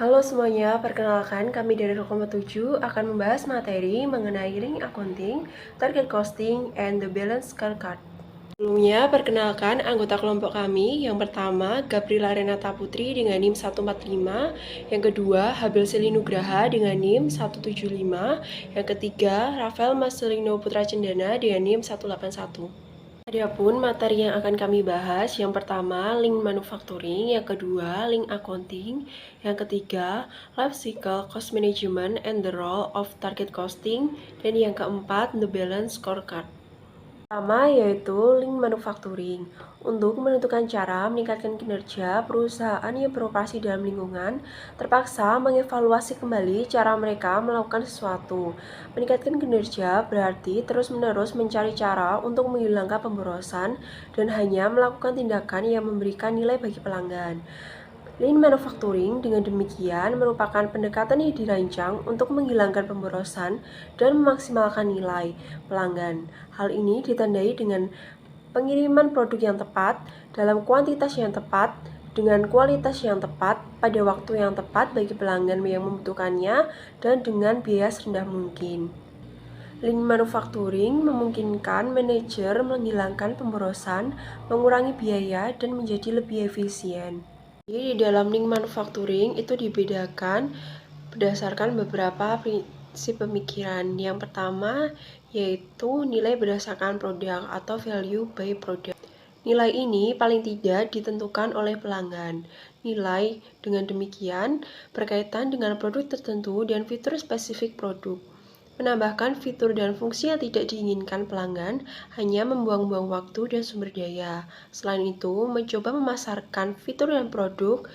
Halo semuanya, perkenalkan kami dari Rokombo 7 akan membahas materi mengenai link accounting, target costing, and the balance scorecard. Sebelumnya, perkenalkan anggota kelompok kami. Yang pertama, Gabriela Renata Putri dengan NIM 145, yang kedua, Habil Selinugraha dengan NIM 175, yang ketiga, Rafael Marcelino Putra Cendana dengan NIM 181. Adapun materi yang akan kami bahas, yang pertama link manufacturing, yang kedua link accounting, yang ketiga life cycle cost management and the role of target costing, dan yang keempat the balance scorecard. Pertama yaitu link manufacturing. Untuk menentukan cara meningkatkan kinerja perusahaan yang beroperasi dalam lingkungan, terpaksa mengevaluasi kembali cara mereka melakukan sesuatu. Meningkatkan kinerja berarti terus-menerus mencari cara untuk menghilangkan pemborosan dan hanya melakukan tindakan yang memberikan nilai bagi pelanggan. Lean manufacturing dengan demikian merupakan pendekatan yang dirancang untuk menghilangkan pemborosan dan memaksimalkan nilai pelanggan. Hal ini ditandai dengan pengiriman produk yang tepat, dalam kuantitas yang tepat, dengan kualitas yang tepat, pada waktu yang tepat bagi pelanggan yang membutuhkannya, dan dengan biaya serendah mungkin. Lean manufacturing memungkinkan manajer menghilangkan pemborosan, mengurangi biaya, dan menjadi lebih efisien. Di dalam link manufacturing itu dibedakan berdasarkan beberapa prinsip pemikiran. Yang pertama yaitu nilai berdasarkan produk atau value by product. Nilai ini paling tidak ditentukan oleh pelanggan. Nilai dengan demikian berkaitan dengan produk tertentu dan fitur spesifik produk. Menambahkan fitur dan fungsi yang tidak diinginkan pelanggan hanya membuang-buang waktu dan sumber daya. Selain itu, mencoba memasarkan fitur dan produk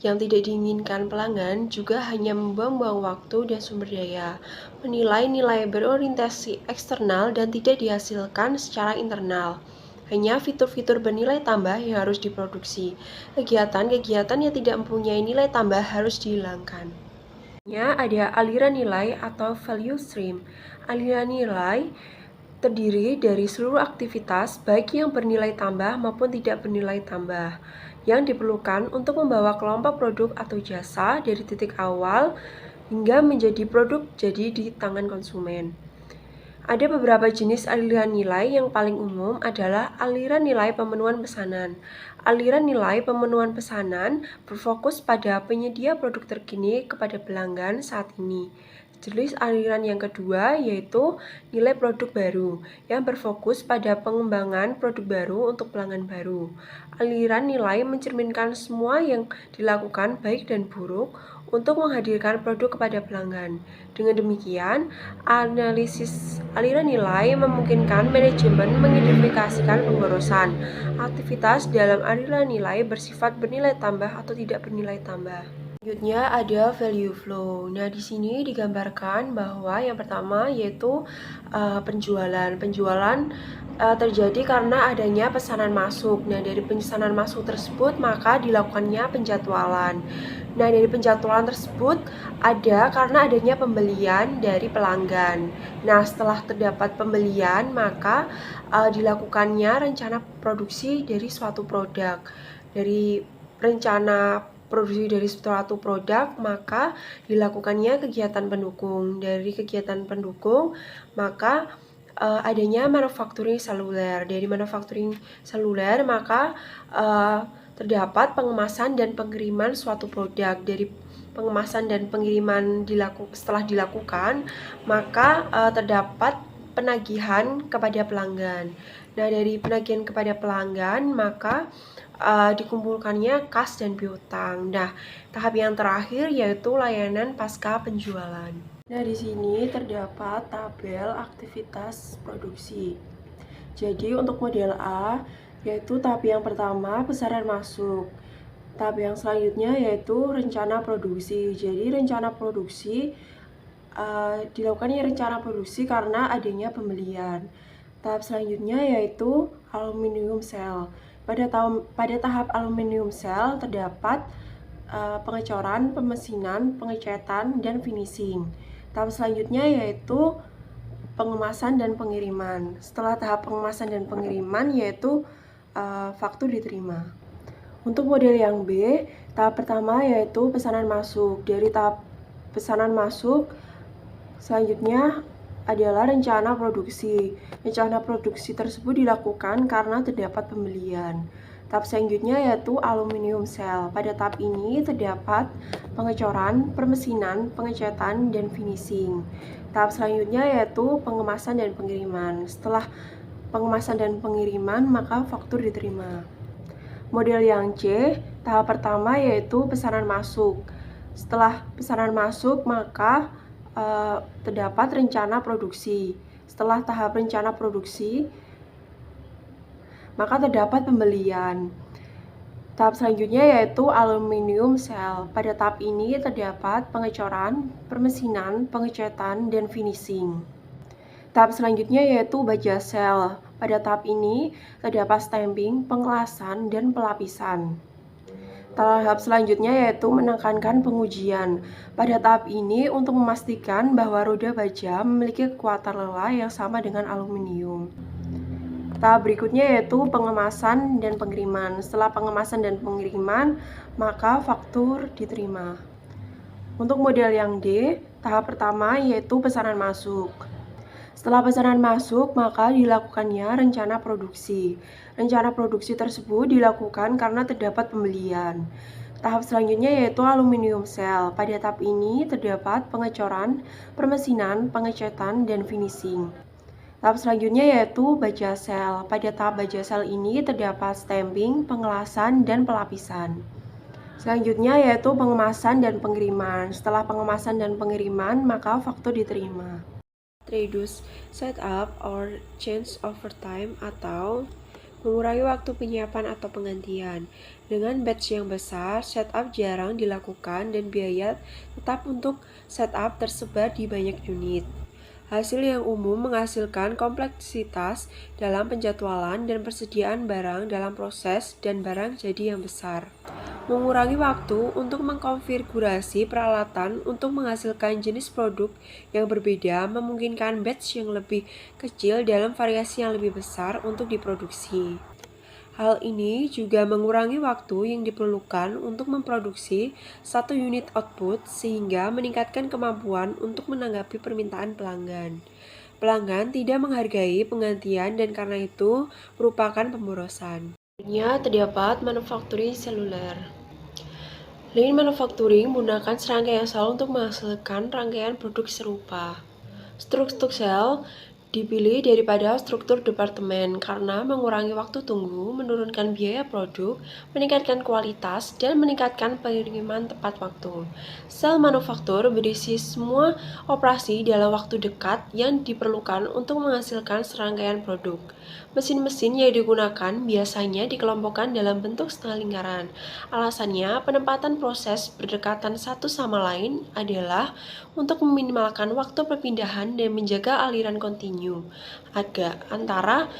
yang tidak diinginkan pelanggan juga hanya membuang-buang waktu dan sumber daya. Menilai nilai berorientasi eksternal dan tidak dihasilkan secara internal. Hanya fitur-fitur bernilai tambah yang harus diproduksi. Kegiatan-kegiatan yang tidak mempunyai nilai tambah harus dihilangkan. Ada aliran nilai atau value stream. Aliran nilai terdiri dari seluruh aktivitas baik yang bernilai tambah maupun tidak bernilai tambah yang diperlukan untuk membawa kelompok produk atau jasa dari titik awal hingga menjadi produk jadi di tangan konsumen. Ada beberapa jenis aliran nilai. Yang paling umum adalah aliran nilai pemenuhan pesanan. Aliran nilai pemenuhan pesanan berfokus pada penyedia produk terkini kepada pelanggan saat ini. Jenis aliran yang kedua yaitu nilai produk baru yang berfokus pada pengembangan produk baru untuk pelanggan baru. Aliran nilai mencerminkan semua yang dilakukan baik dan buruk untuk menghadirkan produk kepada pelanggan. Dengan demikian, analisis aliran nilai memungkinkan manajemen mengidentifikasikan pemborosan. Aktivitas dalam aliran nilai bersifat bernilai tambah atau tidak bernilai tambah. Selanjutnya ada value flow. Nah, di sini digambarkan bahwa yang pertama yaitu penjualan. Penjualan terjadi karena adanya pesanan masuk. Nah, dari pesanan masuk tersebut maka dilakukannya penjadwalan. Nah, dari penjadwalan tersebut ada karena adanya pembelian dari pelanggan. Nah, setelah terdapat pembelian maka dilakukannya rencana produksi dari suatu produk. Dari rencana produksi dari suatu produk, maka dilakukannya kegiatan pendukung. Dari kegiatan pendukung, maka adanya manufacturing seluler. Dari manufacturing seluler, maka terdapat pengemasan dan pengiriman suatu produk. Dari pengemasan dan pengiriman setelah dilakukan, maka terdapat penagihan kepada pelanggan. Nah, dari penagihan kepada pelanggan, maka dikumpulkannya kas dan piutang. Nah, tahap yang terakhir yaitu layanan pasca penjualan. Nah, di sini terdapat tabel aktivitas produksi. Jadi, untuk model A, yaitu tahap yang pertama besaran masuk. Tahap yang selanjutnya yaitu rencana produksi. Jadi, rencana produksi dilakukannya rencana produksi karena adanya pembelian. Tahap selanjutnya yaitu aluminium cell. Pada tahap aluminium cell terdapat pengecoran, pemesinan, pengecatan, dan finishing. Tahap selanjutnya yaitu pengemasan dan pengiriman. Setelah tahap pengemasan dan pengiriman yaitu faktur diterima. Untuk model yang B, tahap pertama yaitu pesanan masuk. Dari tahap pesanan masuk, selanjutnya adalah rencana produksi. Rencana produksi tersebut dilakukan karena terdapat pembelian. Tahap selanjutnya yaitu aluminium cell. Pada tahap ini terdapat pengecoran, permesinan, pengecatan, dan finishing. Tahap selanjutnya yaitu pengemasan dan pengiriman. Setelah pengemasan dan pengiriman, maka faktur diterima. Model yang C, tahap pertama yaitu pesanan masuk. Setelah pesanan masuk, maka terdapat rencana produksi. Setelah tahap rencana produksi, maka terdapat pembelian. Tahap selanjutnya yaitu aluminium cell. Pada tahap ini terdapat pengecoran, permesinan, pengecatan, dan finishing. Tahap selanjutnya yaitu baja sel. Pada tahap ini terdapat stamping, pengelasan, dan pelapisan. Tahap selanjutnya yaitu menekankan pengujian. Pada tahap ini untuk memastikan bahwa roda baja memiliki kekuatan lelah yang sama dengan aluminium. Tahap berikutnya yaitu pengemasan dan pengiriman. Setelah pengemasan dan pengiriman, maka faktur diterima. Untuk model yang D, tahap pertama yaitu pesanan masuk. Setelah pesanan masuk, maka dilakukannya rencana produksi. Rencana produksi tersebut dilakukan karena terdapat pembelian. Tahap selanjutnya yaitu aluminium cell. Pada tahap ini terdapat pengecoran, permesinan, pengecatan, dan finishing. Tahap selanjutnya yaitu baja sel. Pada tahap baja sel ini terdapat stamping, pengelasan, dan pelapisan. Selanjutnya yaitu pengemasan dan pengiriman. Setelah pengemasan dan pengiriman, maka faktur diterima. Reduce setup or change over time atau mengurangi waktu penyiapan atau penggantian. Dengan batch yang besar, setup jarang dilakukan dan biaya tetap untuk setup tersebar di banyak unit. Hasil yang umum menghasilkan kompleksitas dalam penjadwalan dan persediaan barang dalam proses dan barang jadi yang besar. Mengurangi waktu untuk mengkonfigurasi peralatan untuk menghasilkan jenis produk yang berbeda memungkinkan batch yang lebih kecil dalam variasi yang lebih besar untuk diproduksi. Hal ini juga mengurangi waktu yang diperlukan untuk memproduksi satu unit output sehingga meningkatkan kemampuan untuk menanggapi permintaan pelanggan. Pelanggan tidak menghargai penggantian dan karena itu merupakan pemborosan. Selanjutnya terdapat manufacturing seluler. Lean manufacturing menggunakan serangkaian sel untuk menghasilkan rangkaian produk serupa. Struktur sel dipilih daripada struktur departemen karena mengurangi waktu tunggu, menurunkan biaya produk, meningkatkan kualitas, dan meningkatkan pengiriman tepat waktu. Sel manufaktur berisi semua operasi dalam waktu dekat yang diperlukan untuk menghasilkan serangkaian produk. Mesin-mesin yang digunakan biasanya dikelompokkan dalam bentuk setengah lingkaran. Alasannya, penempatan proses berdekatan satu sama lain adalah untuk meminimalkan waktu perpindahan dan menjaga aliran kontinu antara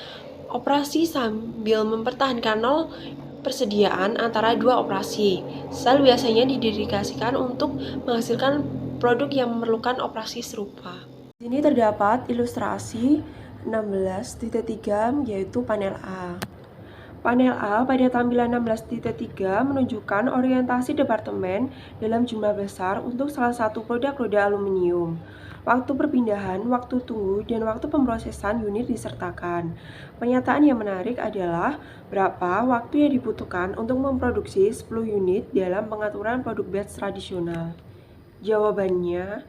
operasi sambil mempertahankan nol persediaan antara dua operasi. Sel biasanya didedikasikan untuk menghasilkan produk yang memerlukan operasi serupa. Di sini terdapat ilustrasi 16.3 yaitu panel A. Panel A pada tampilan 16.3 menunjukkan orientasi departemen dalam jumlah besar untuk salah satu produk roda aluminium. Waktu perpindahan, waktu tunggu, dan waktu pemrosesan unit disertakan. Pernyataan yang menarik adalah berapa waktu yang dibutuhkan untuk memproduksi 10 unit dalam pengaturan produk batch tradisional. Jawabannya,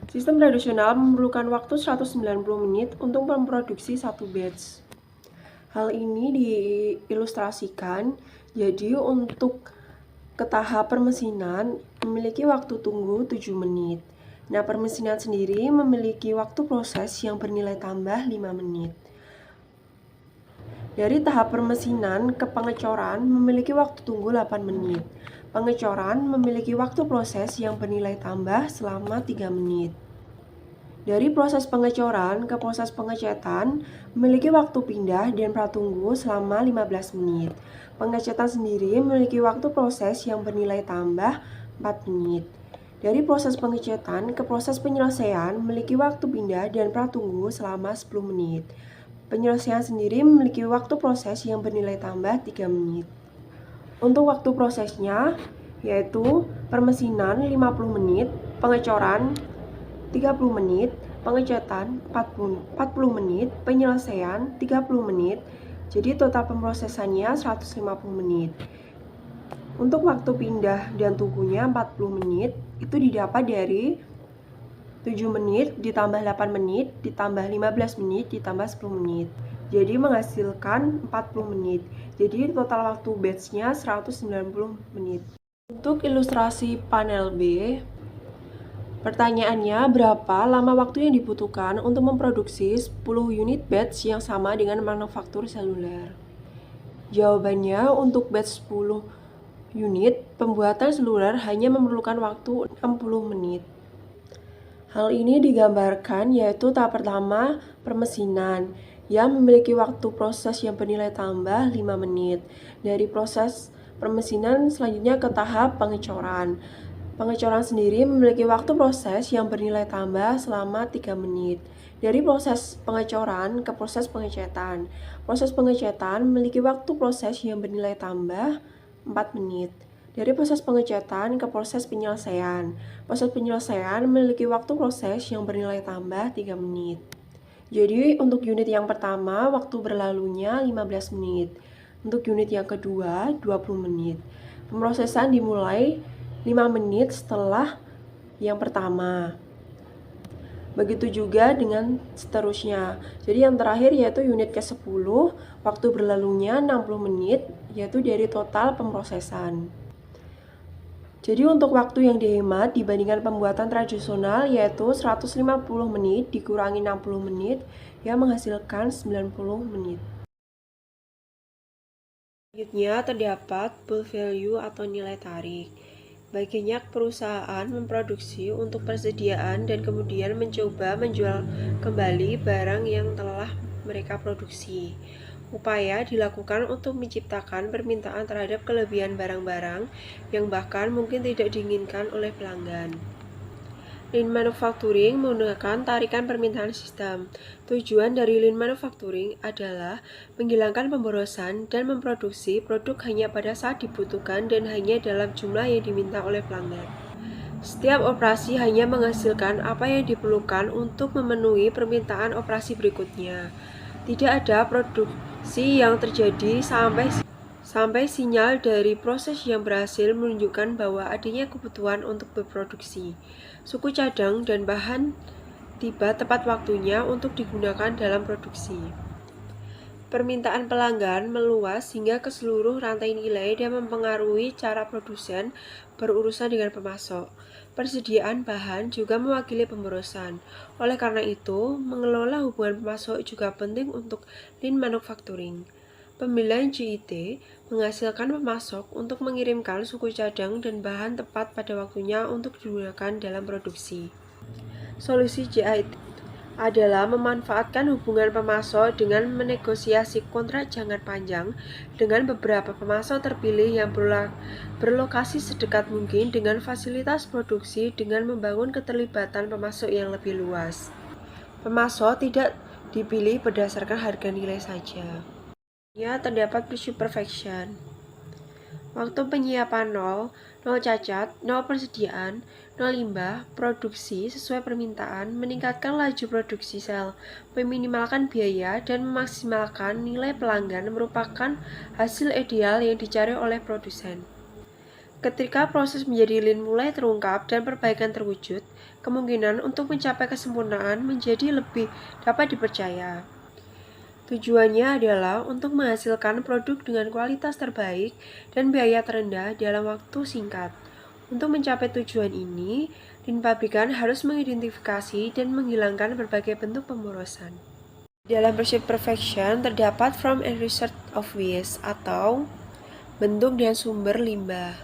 sistem tradisional memerlukan waktu 190 menit untuk memproduksi satu batch. Hal ini diilustrasikan, jadi untuk ke tahap permesinan memiliki waktu tunggu 7 menit. Nah, permesinan sendiri memiliki waktu proses yang bernilai tambah 5 menit. Dari tahap permesinan ke pengecoran memiliki waktu tunggu 8 menit. Pengecoran memiliki waktu proses yang bernilai tambah selama 3 menit. Dari proses pengecoran ke proses pengecatan memiliki waktu pindah dan pratunggu selama 15 menit. Pengecatan sendiri memiliki waktu proses yang bernilai tambah 4 menit. Dari proses pengecatan ke proses penyelesaian memiliki waktu pindah dan pratunggu selama 10 menit. Penyelesaian sendiri memiliki waktu proses yang bernilai tambah 3 menit. Untuk waktu prosesnya yaitu permesinan 50 menit, pengecoran 30 menit, pengecetan 40 menit, penyelesaian 30 menit. Jadi total pemrosesannya 150 menit. Untuk waktu pindah dan tunggunya 40 menit itu didapat dari 7 menit ditambah 8 menit ditambah 15 menit ditambah 10 menit. Jadi menghasilkan 40 menit. Jadi total waktu batch-nya 190 menit. Untuk ilustrasi panel B, pertanyaannya berapa lama waktu yang dibutuhkan untuk memproduksi 10 unit batch yang sama dengan manufaktur seluler? Jawabannya untuk batch 10 unit, pembuatan seluler hanya memerlukan waktu 60 menit. Hal ini digambarkan yaitu tahap pertama permesinan yang memiliki waktu proses yang bernilai tambah 5 menit. Dari proses permesinan selanjutnya ke tahap pengecoran. Pengecoran sendiri memiliki waktu proses yang bernilai tambah selama 3 menit. Dari proses pengecoran ke proses pengecetan. Proses pengecetan memiliki waktu proses yang bernilai tambah 4 menit. Dari proses pengecetan ke proses penyelesaian. Proses penyelesaian memiliki waktu proses yang bernilai tambah 3 menit. Jadi untuk unit yang pertama waktu berlalunya 15 menit. Untuk unit yang kedua 20 menit. Pemrosesan dimulai 5 menit setelah yang pertama. Begitu juga dengan seterusnya. Jadi yang terakhir yaitu unit ke-10, waktu berlalunya 60 menit, yaitu dari total pemrosesan. Jadi untuk waktu yang dihemat dibandingkan pembuatan tradisional yaitu 150 menit dikurangi 60 menit yang menghasilkan 90 menit. Selanjutnya terdapat pool value atau nilai tarik. Banyak perusahaan memproduksi untuk persediaan dan kemudian mencoba menjual kembali barang yang telah mereka produksi. Upaya dilakukan untuk menciptakan permintaan terhadap kelebihan barang-barang yang bahkan mungkin tidak diinginkan oleh pelanggan. Lean Manufacturing menggunakan tarikan permintaan sistem. Tujuan dari Lean Manufacturing adalah menghilangkan pemborosan dan memproduksi produk hanya pada saat dibutuhkan dan hanya dalam jumlah yang diminta oleh pelanggan. Setiap operasi hanya menghasilkan apa yang diperlukan untuk memenuhi permintaan operasi berikutnya. Tidak ada produksi yang terjadi sampai sinyal dari proses yang berhasil menunjukkan bahwa adanya kebutuhan untuk berproduksi. Suku cadang dan bahan tiba tepat waktunya untuk digunakan dalam produksi. Permintaan pelanggan meluas hingga ke seluruh rantai nilai dan mempengaruhi cara produsen berurusan dengan pemasok. Persediaan bahan juga mewakili pemborosan. Oleh karena itu, mengelola hubungan pemasok juga penting untuk Lean Manufacturing. Pemilihan GIT menghasilkan pemasok untuk mengirimkan suku cadang dan bahan tepat pada waktunya untuk digunakan dalam produksi. Solusi GIT adalah memanfaatkan hubungan pemasok dengan menegosiasi kontrak jangka panjang dengan beberapa pemasok terpilih yang berlokasi sedekat mungkin dengan fasilitas produksi dengan membangun keterlibatan pemasok yang lebih luas. Pemasok tidak dipilih berdasarkan harga nilai saja. Ya, terdapat prinsip perfection. Waktu penyiapan 0 cacat, 0 persediaan, 0 limbah, produksi sesuai permintaan, meningkatkan laju produksi sel, meminimalkan biaya, dan memaksimalkan nilai pelanggan merupakan hasil ideal yang dicari oleh produsen. Ketika proses menjadi lean mulai terungkap dan perbaikan terwujud, kemungkinan untuk mencapai kesempurnaan menjadi lebih dapat dipercaya. Tujuannya adalah untuk menghasilkan produk dengan kualitas terbaik dan biaya terendah dalam waktu singkat. Untuk mencapai tujuan ini, Lean pabrikan harus mengidentifikasi dan menghilangkan berbagai bentuk pemborosan. Dalam prinsip perfection terdapat form and result of waste atau bentuk dan sumber limbah.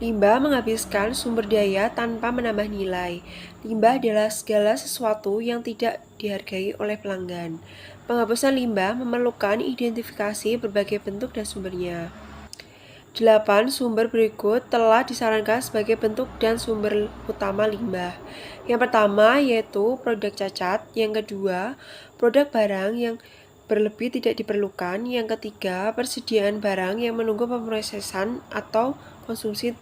Limbah menghabiskan sumber daya tanpa menambah nilai. Limbah adalah segala sesuatu yang tidak dihargai oleh pelanggan. Penghapusan limbah memerlukan identifikasi berbagai bentuk dan sumbernya. 8 sumber berikut telah disarankan sebagai bentuk dan sumber utama limbah. Yang pertama yaitu produk cacat, yang kedua produk barang, yang berlebih tidak diperlukan. Yang ketiga, persediaan barang yang menunggu pemrosesan atau konsumsi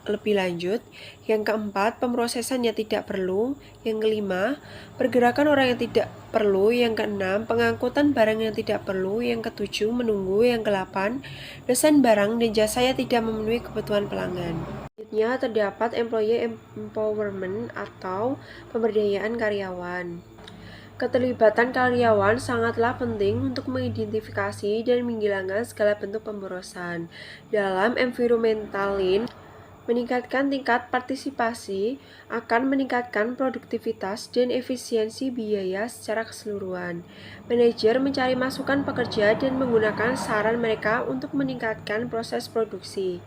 lebih lanjut. Yang keempat, pemrosesan yang tidak perlu. Yang kelima, pergerakan orang yang tidak perlu. Yang keenam, pengangkutan barang yang tidak perlu. Yang ketujuh, menunggu. Yang kedelapan, desain barang dan jasa yang tidak memenuhi kebutuhan pelanggan. Selanjutnya terdapat employee empowerment atau pemberdayaan karyawan. Keterlibatan karyawan sangatlah penting untuk mengidentifikasi dan menghilangkan segala bentuk pemborosan. Dalam environmental lean, meningkatkan tingkat partisipasi akan meningkatkan produktivitas dan efisiensi biaya secara keseluruhan. Manajer mencari masukan pekerja dan menggunakan saran mereka untuk meningkatkan proses produksi.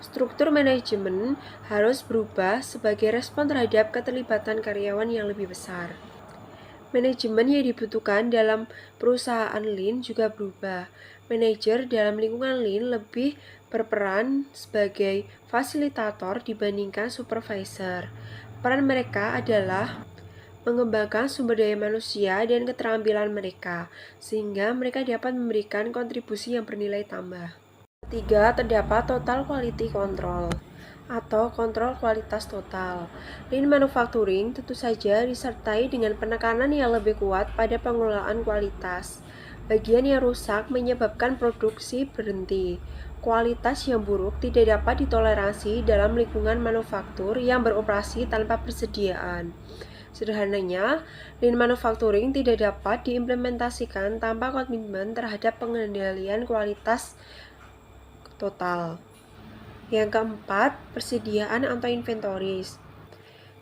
Struktur manajemen harus berubah sebagai respon terhadap keterlibatan karyawan yang lebih besar. Manajemen yang dibutuhkan dalam perusahaan lean juga berubah. Manajer dalam lingkungan lean lebih berperan sebagai fasilitator dibandingkan supervisor. Peran mereka adalah mengembangkan sumber daya manusia dan keterampilan mereka, sehingga mereka dapat memberikan kontribusi yang bernilai tambah. Ketiga, terdapat total quality control atau kontrol kualitas total. Lean manufacturing tentu saja disertai dengan penekanan yang lebih kuat pada pengelolaan kualitas. Bagian yang rusak menyebabkan produksi berhenti. Kualitas yang buruk tidak dapat ditoleransi dalam lingkungan manufaktur yang beroperasi tanpa persediaan. Sederhananya, lean manufacturing tidak dapat diimplementasikan tanpa komitmen terhadap pengendalian kualitas total. Yang keempat, persediaan atau inventories.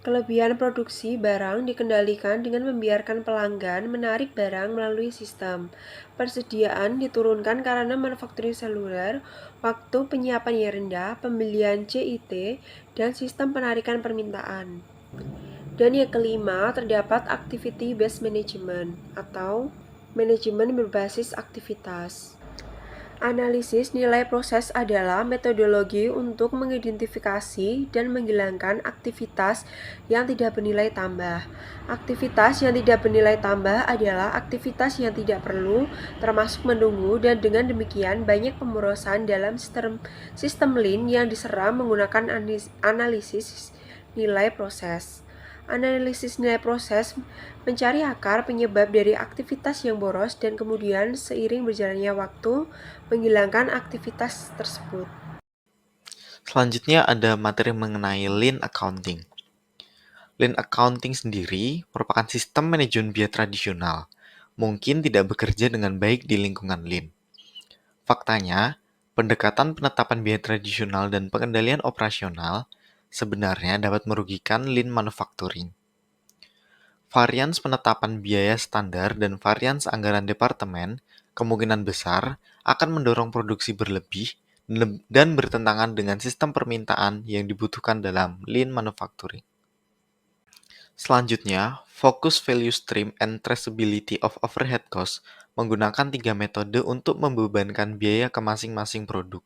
Kelebihan produksi barang dikendalikan dengan membiarkan pelanggan menarik barang melalui sistem. Persediaan diturunkan karena manufacturing seluler, waktu penyiapan yang rendah, pembelian CIT, dan sistem penarikan permintaan. Dan yang kelima, terdapat activity based management atau manajemen berbasis aktivitas. Analisis nilai proses adalah metodologi untuk mengidentifikasi dan menghilangkan aktivitas yang tidak bernilai tambah. Aktivitas yang tidak bernilai tambah adalah aktivitas yang tidak perlu, termasuk menunggu, dan dengan demikian banyak pemborosan dalam sistem lean yang diserang menggunakan analisis nilai proses. Analisis nilai proses mencari akar penyebab dari aktivitas yang boros dan kemudian seiring berjalannya waktu menghilangkan aktivitas tersebut. Selanjutnya ada materi mengenai Lean Accounting. Lean Accounting sendiri merupakan sistem manajemen biaya tradisional, mungkin tidak bekerja dengan baik di lingkungan Lean. Faktanya, pendekatan penetapan biaya tradisional dan pengendalian operasional sebenarnya dapat merugikan Lean Manufacturing. Varians penetapan biaya standar dan varians anggaran departemen kemungkinan besar akan mendorong produksi berlebih dan bertentangan dengan sistem permintaan yang dibutuhkan dalam lean manufacturing. Selanjutnya, fokus value stream and traceability of overhead cost menggunakan 3 metode untuk membebankan biaya ke masing-masing produk.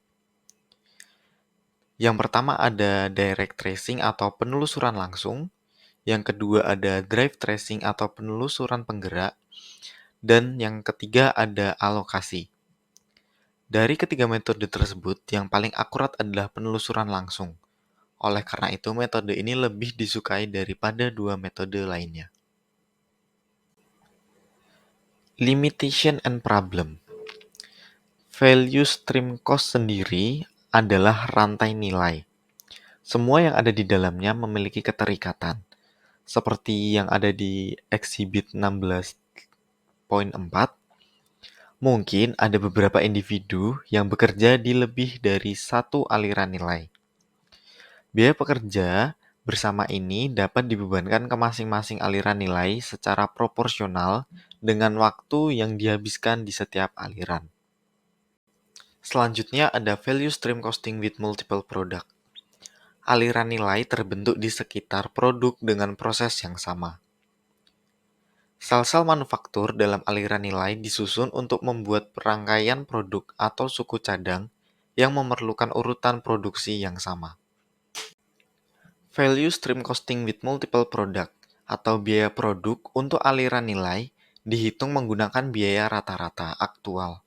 Yang pertama ada direct tracing atau penelusuran langsung, yang kedua ada drive tracing atau penelusuran penggerak, dan yang ketiga ada alokasi. Dari ketiga metode tersebut, yang paling akurat adalah penelusuran langsung. Oleh karena itu, metode ini lebih disukai daripada dua metode lainnya. Limitation and problem. Value stream cost sendiri adalah rantai nilai. Semua yang ada di dalamnya memiliki keterikatan. Seperti yang ada di Exhibit 16.4, mungkin ada beberapa individu yang bekerja di lebih dari satu aliran nilai. Biaya pekerja bersama ini dapat dibebankan ke masing-masing aliran nilai secara proporsional dengan waktu yang dihabiskan di setiap aliran. Selanjutnya ada value stream costing with multiple product. Aliran nilai terbentuk di sekitar produk dengan proses yang sama. Sel-sel manufaktur dalam aliran nilai disusun untuk membuat rangkaian produk atau suku cadang yang memerlukan urutan produksi yang sama. Value stream costing with multiple product atau biaya produk untuk aliran nilai dihitung menggunakan biaya rata-rata aktual.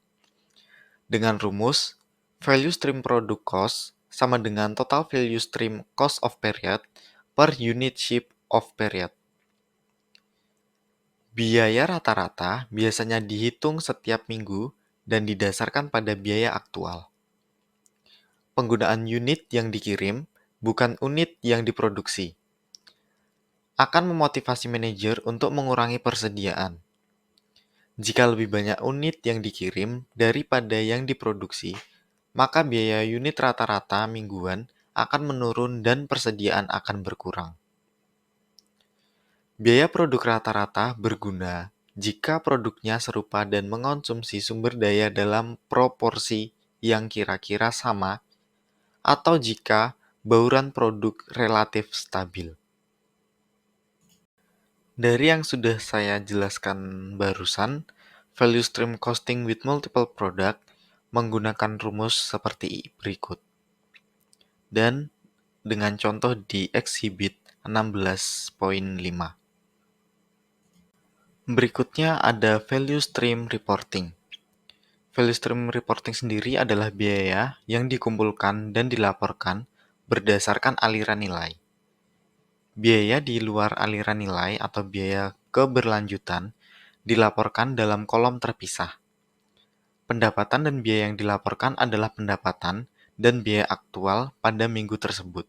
Dengan rumus, value stream product cost sama dengan total value stream cost of period per unit ship of period. Biaya rata-rata biasanya dihitung setiap minggu dan didasarkan pada biaya aktual. Penggunaan unit yang dikirim, bukan unit yang diproduksi, akan memotivasi manajer untuk mengurangi persediaan. Jika lebih banyak unit yang dikirim daripada yang diproduksi, maka biaya unit rata-rata mingguan akan menurun dan persediaan akan berkurang. Biaya produk rata-rata berguna jika produknya serupa dan mengonsumsi sumber daya dalam proporsi yang kira-kira sama, atau jika bauran produk relatif stabil. Dari yang sudah saya jelaskan barusan, value stream costing with multiple product menggunakan rumus seperti berikut. Dan dengan contoh di exhibit 16.5. Berikutnya ada value stream reporting. Value stream reporting sendiri adalah biaya yang dikumpulkan dan dilaporkan berdasarkan aliran nilai. Biaya di luar aliran nilai atau biaya keberlanjutan dilaporkan dalam kolom terpisah. Pendapatan dan biaya yang dilaporkan adalah pendapatan dan biaya aktual pada minggu tersebut.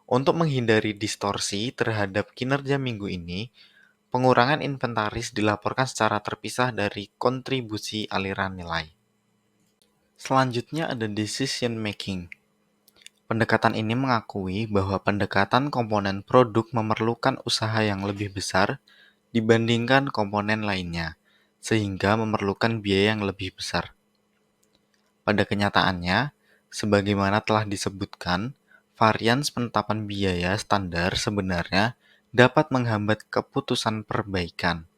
Untuk menghindari distorsi terhadap kinerja minggu ini, pengurangan inventaris dilaporkan secara terpisah dari kontribusi aliran nilai. Selanjutnya ada decision making. Pendekatan ini mengakui bahwa pendekatan komponen produk memerlukan usaha yang lebih besar dibandingkan komponen lainnya, sehingga memerlukan biaya yang lebih besar. Pada kenyataannya, sebagaimana telah disebutkan, varians penetapan biaya standar sebenarnya dapat menghambat keputusan perbaikan.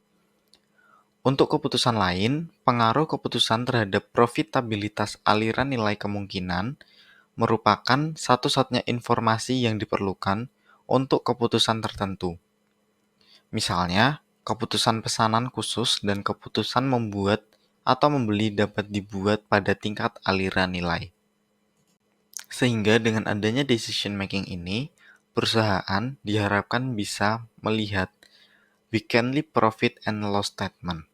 Untuk keputusan lain, pengaruh keputusan terhadap profitabilitas aliran nilai kemungkinan merupakan satu-satunya informasi yang diperlukan untuk keputusan tertentu. Misalnya, keputusan pesanan khusus dan keputusan membuat atau membeli dapat dibuat pada tingkat aliran nilai. Sehingga dengan adanya decision making ini, perusahaan diharapkan bisa melihat weekly profit and loss statement.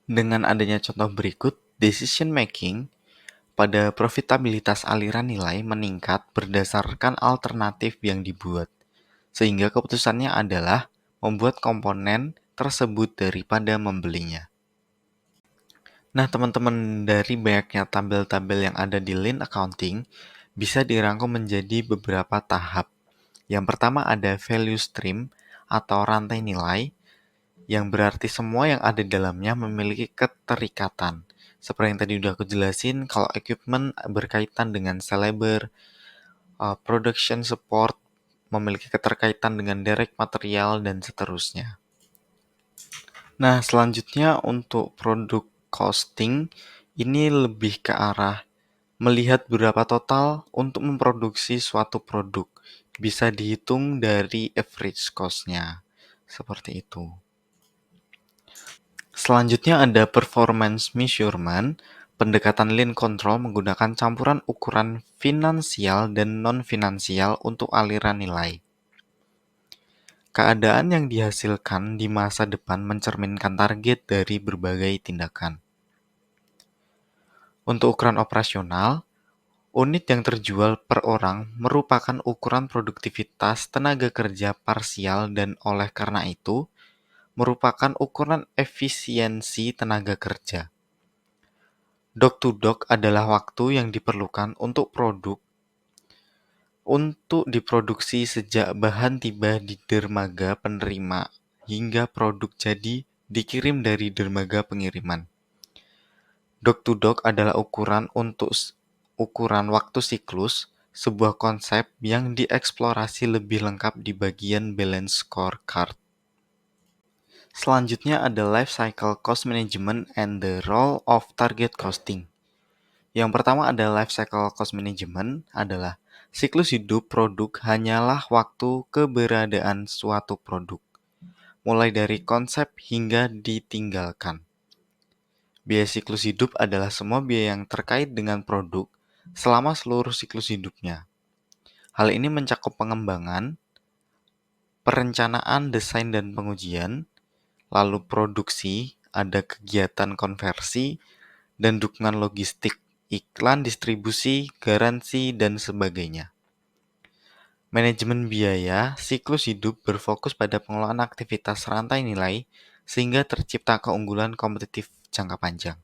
Dengan adanya contoh berikut, decision making pada profitabilitas aliran nilai meningkat berdasarkan alternatif yang dibuat, sehingga keputusannya adalah membuat komponen tersebut daripada membelinya. Nah, teman-teman, dari banyaknya tabel-tabel yang ada di Lean Accounting, bisa dirangkum menjadi beberapa tahap. Yang pertama ada value stream atau rantai nilai, yang berarti semua yang ada di dalamnya memiliki keterikatan. Seperti yang tadi udah aku jelasin, kalau equipment berkaitan dengan sell labor, production support memiliki keterkaitan dengan direct material, dan seterusnya. Nah, selanjutnya untuk produk costing, ini lebih ke arah melihat berapa total untuk memproduksi suatu produk. Bisa dihitung dari average cost-nya. Seperti itu. Selanjutnya ada performance measurement. Pendekatan lean control menggunakan campuran ukuran finansial dan non-finansial untuk aliran nilai. Keadaan yang dihasilkan di masa depan mencerminkan target dari berbagai tindakan. Untuk ukuran operasional, unit yang terjual per orang merupakan ukuran produktivitas tenaga kerja parsial dan oleh karena itu, merupakan ukuran efisiensi tenaga kerja. Dock-to-dock adalah waktu yang diperlukan untuk produk untuk diproduksi sejak bahan tiba di dermaga penerima hingga produk jadi dikirim dari dermaga pengiriman. Dock-to-dock adalah ukuran waktu siklus, sebuah konsep yang dieksplorasi lebih lengkap di bagian balance scorecard. Selanjutnya ada life cycle cost management and the role of target costing. Yang pertama ada life cycle cost management adalah siklus hidup produk hanyalah waktu keberadaan suatu produk. mulai dari konsep hingga ditinggalkan. Biaya siklus hidup adalah semua biaya yang terkait dengan produk selama seluruh siklus hidupnya. Hal ini mencakup pengembangan, perencanaan, desain, dan pengujian, lalu produksi, ada kegiatan konversi, dan dukungan logistik, iklan, distribusi, garansi, dan sebagainya. Manajemen biaya siklus hidup berfokus pada pengelolaan aktivitas rantai nilai sehingga tercipta keunggulan kompetitif jangka panjang.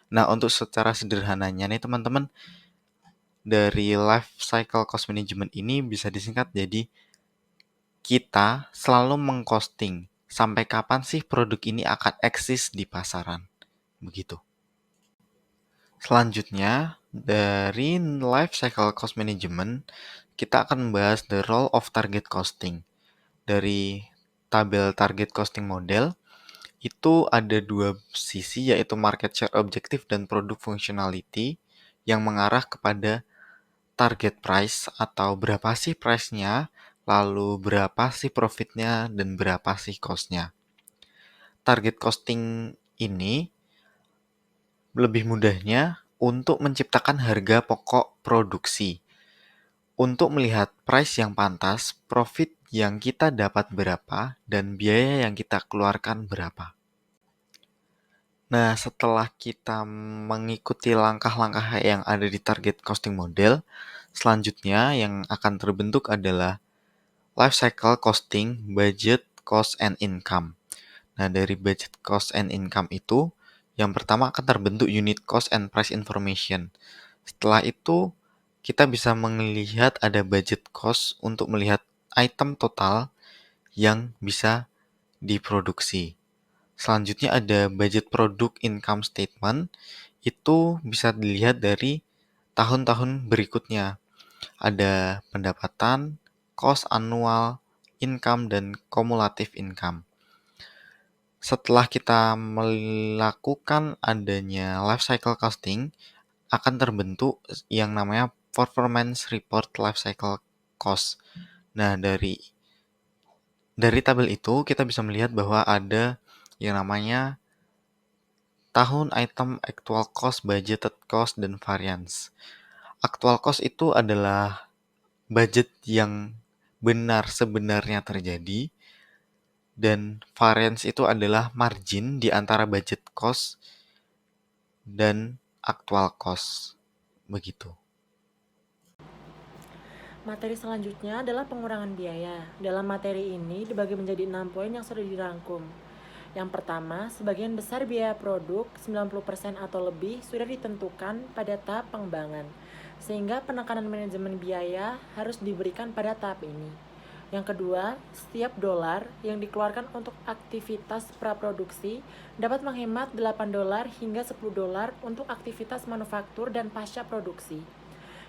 Nah, untuk secara sederhananya nih teman-teman, dari life cycle cost management ini bisa disingkat jadi kita selalu mengcosting sampai kapan sih produk ini akan eksis di pasaran. Begitu. Selanjutnya, dari life cycle cost management, kita akan membahas the role of target costing. Dari tabel target costing model, itu ada dua sisi yaitu market share objective dan product functionality yang mengarah kepada target price atau berapa sih price-nya, lalu berapa sih profit-nya, dan berapa sih cost-nya. Target costing ini lebih mudahnya untuk menciptakan harga pokok produksi. Untuk melihat price yang pantas, profit yang kita dapat berapa, dan biaya yang kita keluarkan berapa. Nah, setelah kita mengikuti langkah-langkah yang ada di target costing model, selanjutnya yang akan terbentuk adalah life cycle costing, budget, cost, and income. Nah, dari budget, cost, and income itu, yang pertama akan terbentuk unit cost and price information. Setelah itu, kita bisa melihat ada budget cost untuk melihat item total yang bisa diproduksi. Selanjutnya ada budget produk income statement, itu bisa dilihat dari tahun-tahun berikutnya. Ada pendapatan, cost annual, income, dan cumulative income. Setelah kita melakukan adanya life cycle costing, akan terbentuk yang namanya performance report life cycle cost. Nah, dari tabel itu kita bisa melihat bahwa ada yang namanya tahun item actual cost, budgeted cost, dan variance. Actual cost itu adalah budget yang benar sebenarnya terjadi, dan variance itu adalah margin di antara budget cost dan actual cost. Begitu. Materi selanjutnya adalah pengurangan biaya. Dalam materi ini dibagi menjadi 6 poin yang sudah dirangkum. Yang pertama, sebagian besar biaya produk, 90% atau lebih, sudah ditentukan pada tahap pengembangan, sehingga penekanan manajemen biaya harus diberikan pada tahap ini. Yang kedua, setiap dolar yang dikeluarkan untuk aktivitas praproduksi dapat menghemat 8 dolar hingga 10 dolar untuk aktivitas manufaktur dan pasca produksi.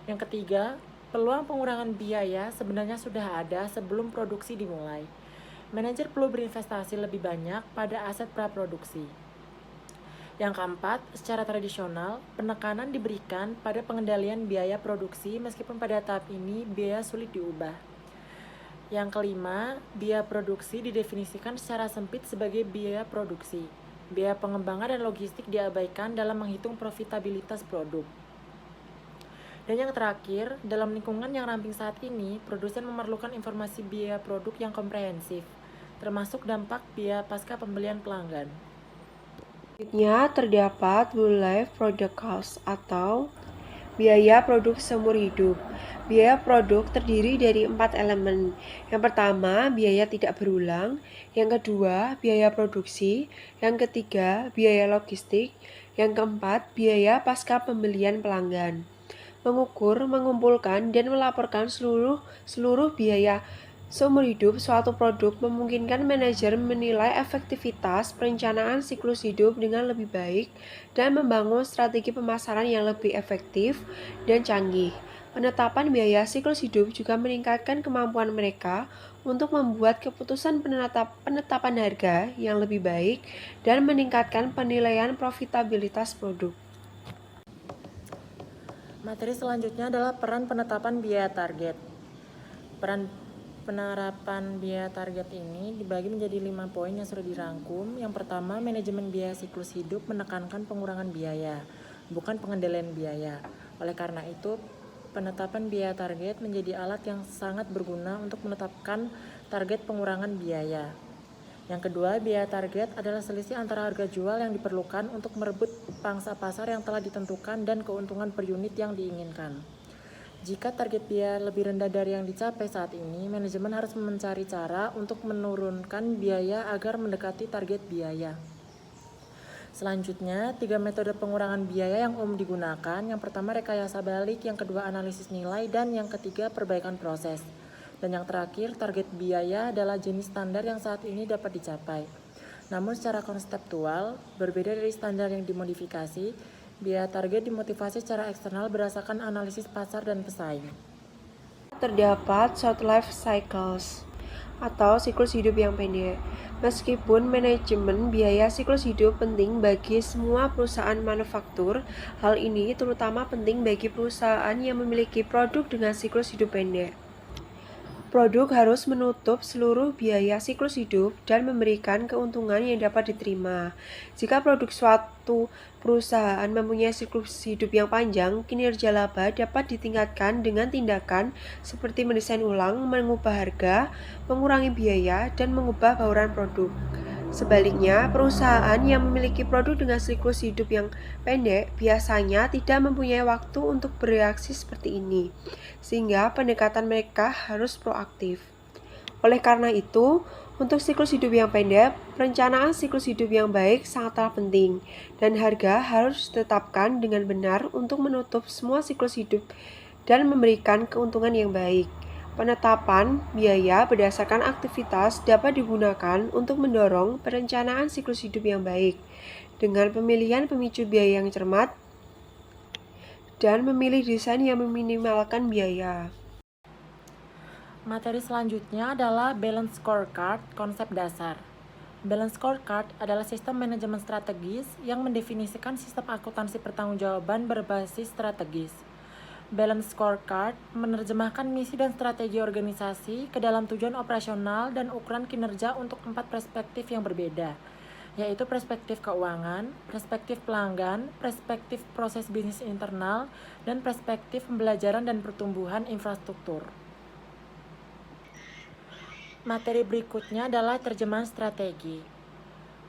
Yang ketiga, peluang pengurangan biaya sebenarnya sudah ada sebelum produksi dimulai. Manajer perlu berinvestasi lebih banyak pada aset praproduksi. Yang keempat, secara tradisional, penekanan diberikan pada pengendalian biaya produksi meskipun pada tahap ini biaya sulit diubah. Yang kelima, biaya produksi didefinisikan secara sempit sebagai biaya produksi. Biaya pengembangan dan logistik diabaikan dalam menghitung profitabilitas produk. Dan yang terakhir, dalam lingkungan yang ramping saat ini, produsen memerlukan informasi biaya produk yang komprehensif, termasuk dampak biaya pasca pembelian pelanggan. Selanjutnya terdapat Whole Life Product Cost atau biaya produk seumur hidup. Biaya produk terdiri dari 4 elemen. Yang pertama, biaya tidak berulang. Yang kedua, biaya produksi. Yang ketiga, biaya logistik. Yang keempat, biaya pasca pembelian pelanggan. Mengukur, mengumpulkan, dan melaporkan seluruh biaya seumur hidup suatu produk memungkinkan manajer menilai efektivitas perencanaan siklus hidup dengan lebih baik dan membangun strategi pemasaran yang lebih efektif dan canggih. Penetapan biaya siklus hidup juga meningkatkan kemampuan mereka untuk membuat keputusan penetapan harga yang lebih baik dan meningkatkan penilaian profitabilitas produk. Materi selanjutnya adalah peran penetapan biaya target. Peran Penerapan biaya target ini dibagi menjadi 5 poin yang sudah dirangkum. Yang pertama, manajemen biaya siklus hidup menekankan pengurangan biaya, bukan pengendalian biaya. Oleh karena itu, penetapan biaya target menjadi alat yang sangat berguna untuk menetapkan target pengurangan biaya. Yang kedua, biaya target adalah selisih antara harga jual yang diperlukan untuk merebut pangsa pasar yang telah ditentukan dan keuntungan per unit yang diinginkan. Jika target biaya lebih rendah dari yang dicapai saat ini, manajemen harus mencari cara untuk menurunkan biaya agar mendekati target biaya. Selanjutnya, 3 metode pengurangan biaya yang umum digunakan. Yang pertama, rekayasa balik, yang kedua, analisis nilai, dan yang ketiga, perbaikan proses. Dan yang terakhir, target biaya adalah jenis standar yang saat ini dapat dicapai. Namun secara konseptual, berbeda dari standar yang dimodifikasi, biaya target dimotivasi secara eksternal berdasarkan analisis pasar dan pesaing. Terdapat short life cycles atau siklus hidup yang pendek. Meskipun manajemen biaya siklus hidup penting bagi semua perusahaan manufaktur, hal ini terutama penting bagi perusahaan yang memiliki produk dengan siklus hidup pendek. Produk harus menutup seluruh biaya siklus hidup dan memberikan keuntungan yang dapat diterima. Jika produk suatu perusahaan mempunyai siklus hidup yang panjang, kinerja laba dapat ditingkatkan dengan tindakan seperti mendesain ulang, mengubah harga, mengurangi biaya, dan mengubah bauran produk. Sebaliknya, perusahaan yang memiliki produk dengan siklus hidup yang pendek biasanya tidak mempunyai waktu untuk bereaksi seperti ini, sehingga pendekatan mereka harus proaktif. Oleh karena itu, untuk siklus hidup yang pendek, perencanaan siklus hidup yang baik sangatlah penting, dan harga harus ditetapkan dengan benar untuk menutup semua siklus hidup dan memberikan keuntungan yang baik. Penetapan biaya berdasarkan aktivitas dapat digunakan untuk mendorong perencanaan siklus hidup yang baik, dengan pemilihan pemicu biaya yang cermat dan memilih desain yang meminimalkan biaya. Materi selanjutnya adalah Balance Scorecard, konsep dasar. Balance Scorecard adalah sistem manajemen strategis yang mendefinisikan sistem akuntansi pertanggungjawaban berbasis strategis. Balance Scorecard menerjemahkan misi dan strategi organisasi ke dalam tujuan operasional dan ukuran kinerja untuk 4 perspektif yang berbeda, yaitu perspektif keuangan, perspektif pelanggan, perspektif proses bisnis internal, dan perspektif pembelajaran dan pertumbuhan infrastruktur. Materi berikutnya adalah terjemahan strategi.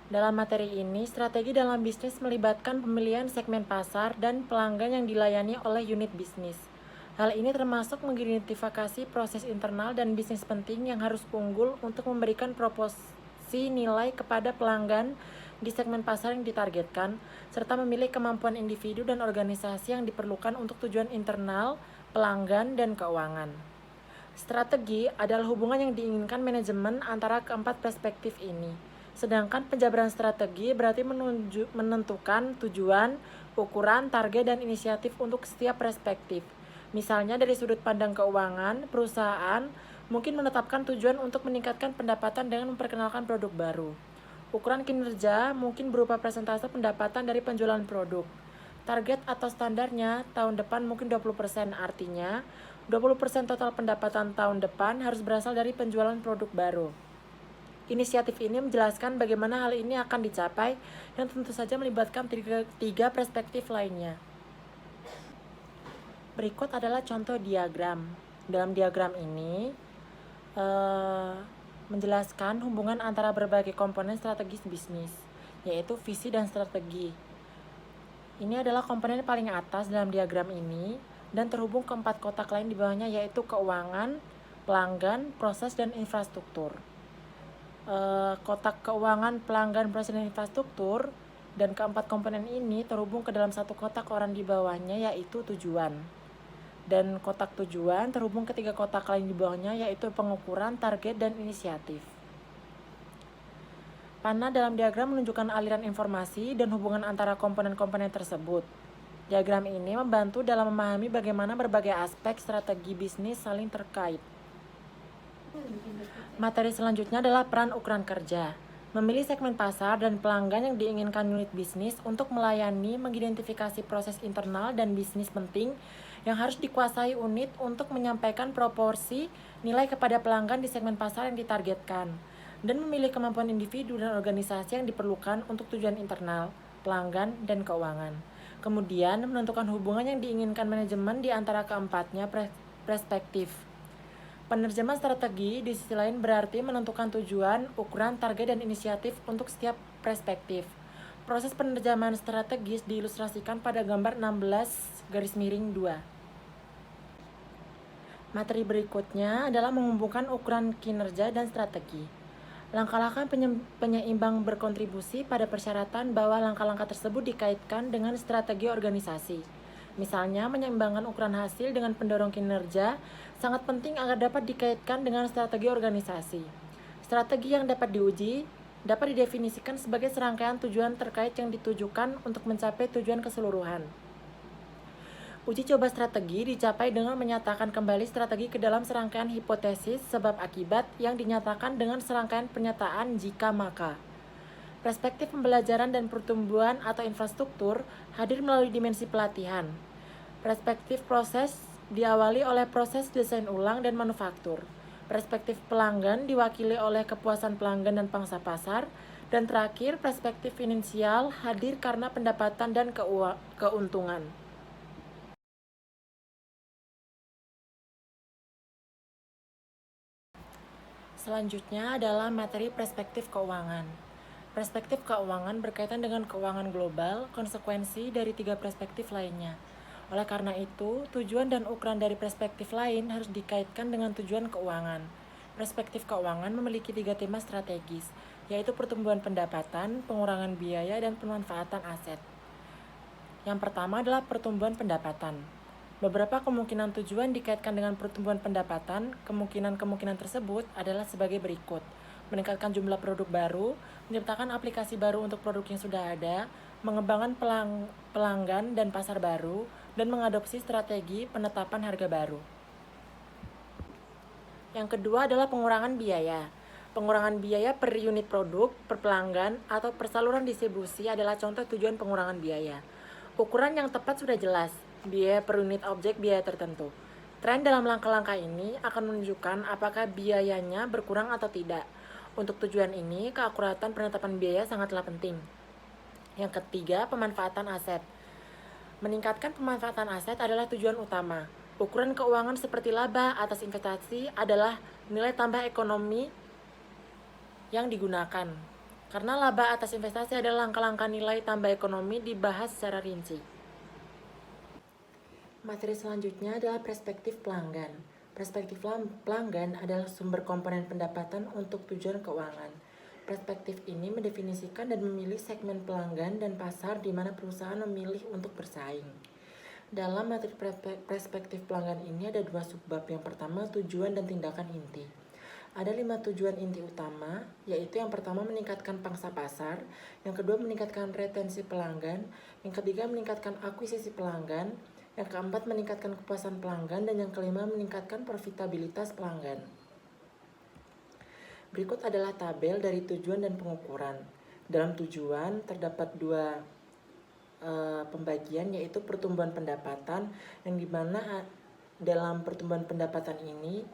Dalam materi ini, strategi dalam bisnis melibatkan pemilihan segmen pasar dan pelanggan yang dilayani oleh unit bisnis. Hal ini termasuk mengidentifikasi proses internal dan bisnis penting yang harus unggul untuk memberikan proporsi nilai kepada pelanggan di segmen pasar yang ditargetkan, serta memilih kemampuan individu dan organisasi yang diperlukan untuk tujuan internal, pelanggan, dan keuangan. Strategi adalah hubungan yang diinginkan manajemen antara keempat perspektif ini. Sedangkan penjabaran strategi berarti menentukan tujuan, ukuran, target, dan inisiatif untuk setiap perspektif. Misalnya dari sudut pandang keuangan, perusahaan mungkin menetapkan tujuan untuk meningkatkan pendapatan dengan memperkenalkan produk baru. Ukuran kinerja mungkin berupa persentase pendapatan dari penjualan produk. Target atau standarnya tahun depan mungkin 20%, artinya 20% total pendapatan tahun depan harus berasal dari penjualan produk baru. Inisiatif ini menjelaskan bagaimana hal ini akan dicapai, yang tentu saja melibatkan tiga perspektif lainnya. Berikut adalah contoh diagram. Dalam diagram ini menjelaskan hubungan antara berbagai komponen strategis bisnis, yaitu visi dan strategi. Ini adalah komponen paling atas dalam diagram ini dan terhubung ke 4 kotak lain di bawahnya, yaitu keuangan, pelanggan, proses, dan infrastruktur. Kotak keuangan, pelanggan, proses, dan infrastruktur, dan keempat komponen ini terhubung ke dalam satu kotak orang di bawahnya, yaitu tujuan. Dan kotak tujuan terhubung ke 3 kotak lain di bawahnya, yaitu pengukuran, target, dan inisiatif. Panah dalam diagram menunjukkan aliran informasi dan hubungan antara komponen-komponen tersebut. Diagram ini membantu dalam memahami bagaimana berbagai aspek strategi bisnis saling terkait. Materi selanjutnya adalah peran ukuran kerja. Memilih segmen pasar dan pelanggan yang diinginkan unit bisnis untuk melayani, mengidentifikasi proses internal dan bisnis penting yang harus dikuasai unit untuk menyampaikan proporsi nilai kepada pelanggan di segmen pasar yang ditargetkan, dan memilih kemampuan individu dan organisasi yang diperlukan untuk tujuan internal, pelanggan, dan keuangan. Kemudian, menentukan hubungan yang diinginkan manajemen di antara keempatnya perspektif. Penerjemahan strategi di sisi lain berarti menentukan tujuan, ukuran, target, dan inisiatif untuk setiap perspektif. Proses penerjemahan strategis diilustrasikan pada gambar 16-2. Materi berikutnya adalah mengumpulkan ukuran kinerja dan strategi. Langkah-langkah penyeimbang berkontribusi pada persyaratan bahwa langkah-langkah tersebut dikaitkan dengan strategi organisasi. Misalnya, menyeimbangkan ukuran hasil dengan pendorong kinerja sangat penting agar dapat dikaitkan dengan strategi organisasi. Strategi yang dapat diuji dapat didefinisikan sebagai serangkaian tujuan terkait yang ditujukan untuk mencapai tujuan keseluruhan. Uji coba strategi dicapai dengan menyatakan kembali strategi ke dalam serangkaian hipotesis sebab akibat yang dinyatakan dengan serangkaian pernyataan jika maka. Perspektif pembelajaran dan pertumbuhan atau infrastruktur hadir melalui dimensi pelatihan. Perspektif proses diawali oleh proses desain ulang dan manufaktur. Perspektif pelanggan diwakili oleh kepuasan pelanggan dan pangsa pasar. Dan terakhir, perspektif finansial hadir karena pendapatan dan keuntungan. Selanjutnya adalah materi perspektif keuangan. Perspektif keuangan berkaitan dengan keuangan global, konsekuensi dari 3 perspektif lainnya. Oleh karena itu, tujuan dan ukuran dari perspektif lain harus dikaitkan dengan tujuan keuangan. Perspektif keuangan memiliki 3 tema strategis, yaitu pertumbuhan pendapatan, pengurangan biaya, dan pemanfaatan aset. Yang pertama adalah pertumbuhan pendapatan. Beberapa kemungkinan tujuan dikaitkan dengan pertumbuhan pendapatan. Kemungkinan-kemungkinan tersebut adalah sebagai berikut: meningkatkan jumlah produk baru, menciptakan aplikasi baru untuk produk yang sudah ada, mengembangkan pelanggan dan pasar baru, dan mengadopsi strategi penetapan harga baru. Yang kedua adalah pengurangan biaya. Pengurangan biaya per unit produk, per pelanggan, atau per saluran distribusi adalah contoh tujuan pengurangan biaya. Ukuran yang tepat sudah jelas, biaya per unit objek biaya tertentu. Tren dalam langkah-langkah ini akan menunjukkan apakah biayanya berkurang atau tidak. Untuk tujuan ini, keakuratan penetapan biaya sangatlah penting. Yang ketiga, pemanfaatan aset. Meningkatkan pemanfaatan aset adalah tujuan utama. Ukuran keuangan seperti laba atas investasi adalah nilai tambah ekonomi yang digunakan. Karena laba atas investasi adalah langkah-langkah nilai tambah ekonomi dibahas secara rinci. Materi selanjutnya adalah perspektif pelanggan. Perspektif pelanggan adalah sumber komponen pendapatan untuk tujuan keuangan. Perspektif ini mendefinisikan dan memilih segmen pelanggan dan pasar di mana perusahaan memilih untuk bersaing. Dalam materi perspektif pelanggan ini ada 2 subbab. Yang pertama, tujuan dan tindakan inti. Ada 5 tujuan inti utama, yaitu yang pertama meningkatkan pangsa pasar, yang kedua meningkatkan retensi pelanggan, yang ketiga meningkatkan akuisisi pelanggan, yang keempat meningkatkan kepuasan pelanggan, dan yang kelima meningkatkan profitabilitas pelanggan. Berikut adalah tabel dari tujuan dan pengukuran. Dalam tujuan terdapat 2 pembagian, yaitu pertumbuhan pendapatan, yang dimana dalam pertumbuhan pendapatan ini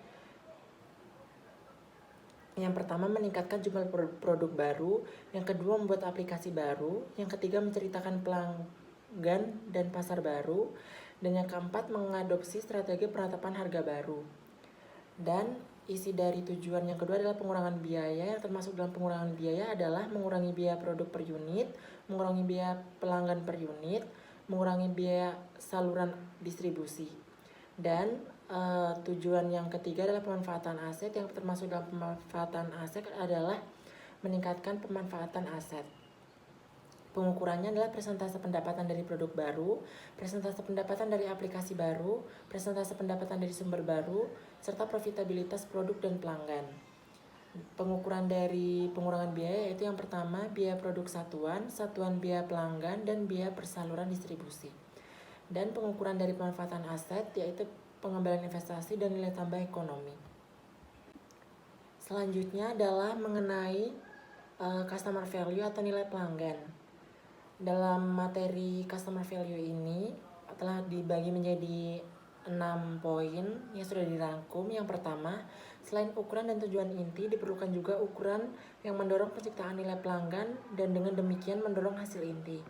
yang pertama meningkatkan jumlah produk baru, yang kedua membuat aplikasi baru, yang ketiga menceritakan pelanggan dan pasar baru, dan yang keempat mengadopsi strategi penetapan harga baru. Dan isi dari tujuan yang kedua adalah pengurangan biaya. Yang termasuk dalam pengurangan biaya adalah mengurangi biaya produk per unit, mengurangi biaya pelanggan per unit, mengurangi biaya saluran distribusi. Dan tujuan yang ketiga adalah pemanfaatan aset. Yang termasuk dalam pemanfaatan aset adalah meningkatkan pemanfaatan aset. Pengukurannya adalah persentase pendapatan dari produk baru, persentase pendapatan dari aplikasi baru, persentase pendapatan dari sumber baru, serta profitabilitas produk dan pelanggan. Pengukuran dari pengurangan biaya yaitu yang pertama biaya produk satuan, satuan biaya pelanggan, dan biaya persaluran distribusi. Dan pengukuran dari pemanfaatan aset yaitu pengembalian investasi dan nilai tambah ekonomi. Selanjutnya adalah mengenai customer value atau nilai pelanggan. Dalam materi customer value ini telah dibagi menjadi 6 poin yang sudah dirangkum. Yang pertama, selain ukuran dan tujuan inti, diperlukan juga ukuran yang mendorong penciptaan nilai pelanggan dan dengan demikian mendorong hasil inti.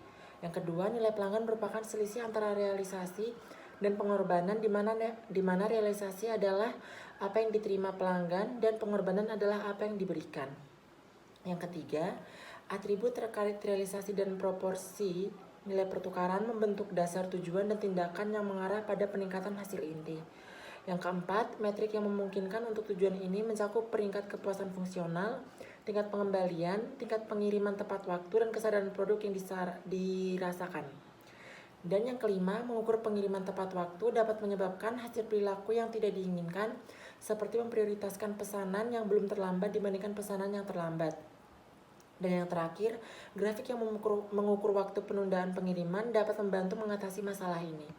Yang kedua, nilai pelanggan merupakan selisih antara realisasi dan pengorbanan, di mana realisasi adalah apa yang diterima pelanggan dan pengorbanan adalah apa yang diberikan. Yang ketiga, atribut terkait realisasi dan proporsi nilai pertukaran membentuk dasar tujuan dan tindakan yang mengarah pada peningkatan hasil inti. Yang keempat, metrik yang memungkinkan untuk tujuan ini mencakup peringkat kepuasan fungsional, tingkat pengembalian, tingkat pengiriman tepat waktu, dan kesadaran produk yang dirasakan. Dan yang kelima, mengukur pengiriman tepat waktu dapat menyebabkan hasil perilaku yang tidak diinginkan, seperti memprioritaskan pesanan yang belum terlambat dibandingkan pesanan yang terlambat. Dan yang terakhir, grafik yang mengukur waktu penundaan pengiriman dapat membantu mengatasi masalah ini.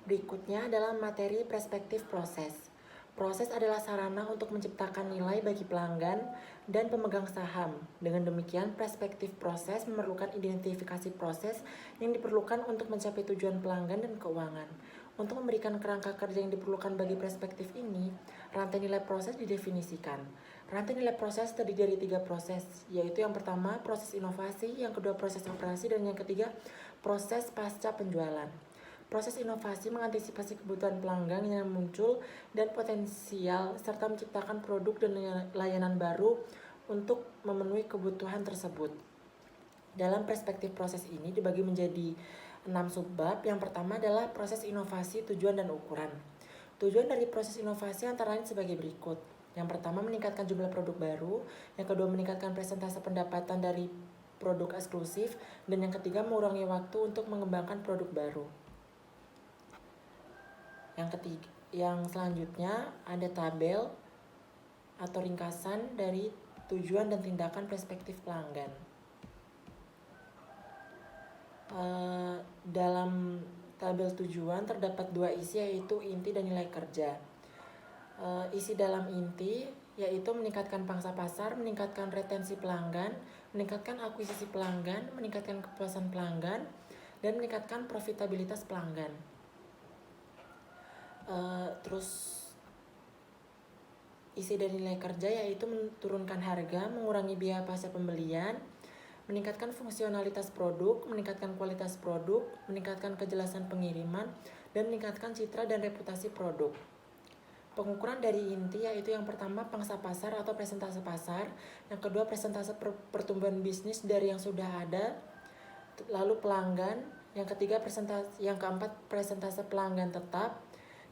Berikutnya adalah materi perspektif proses. Proses adalah sarana untuk menciptakan nilai bagi pelanggan dan pemegang saham. Dengan demikian, perspektif proses memerlukan identifikasi proses yang diperlukan untuk mencapai tujuan pelanggan dan keuangan. Untuk memberikan kerangka kerja yang diperlukan bagi perspektif ini, rantai nilai proses didefinisikan. Rantai nilai proses terdiri dari 3 proses, yaitu yang pertama proses inovasi, yang kedua proses operasi, dan yang ketiga proses pasca penjualan. Proses inovasi mengantisipasi kebutuhan pelanggan yang muncul dan potensial, serta menciptakan produk dan layanan baru untuk memenuhi kebutuhan tersebut. Dalam perspektif proses ini dibagi menjadi 6 subbab. Yang pertama adalah proses inovasi, tujuan, dan ukuran. Tujuan dari proses inovasi antara lain sebagai berikut. Yang pertama, meningkatkan jumlah produk baru. Yang kedua, meningkatkan persentase pendapatan dari produk eksklusif. Dan yang ketiga, mengurangi waktu untuk mengembangkan produk baru. Yang selanjutnya ada tabel atau ringkasan dari tujuan dan tindakan perspektif pelanggan. Dalam tabel tujuan terdapat 2 isi, yaitu inti dan nilai kerja. Isi dalam inti yaitu meningkatkan pangsa pasar, meningkatkan retensi pelanggan, meningkatkan akuisisi pelanggan, meningkatkan kepuasan pelanggan, dan meningkatkan profitabilitas pelanggan. Terus isi dan nilai kerja yaitu menurunkan harga, mengurangi biaya pasca pembelian, meningkatkan fungsionalitas produk, meningkatkan kualitas produk, meningkatkan kejelasan pengiriman, dan meningkatkan citra dan reputasi produk. Pengukuran dari inti yaitu yang pertama pangsa pasar atau persentase pasar, yang kedua persentase pertumbuhan bisnis dari yang sudah ada, lalu pelanggan, yang keempat persentase pelanggan tetap,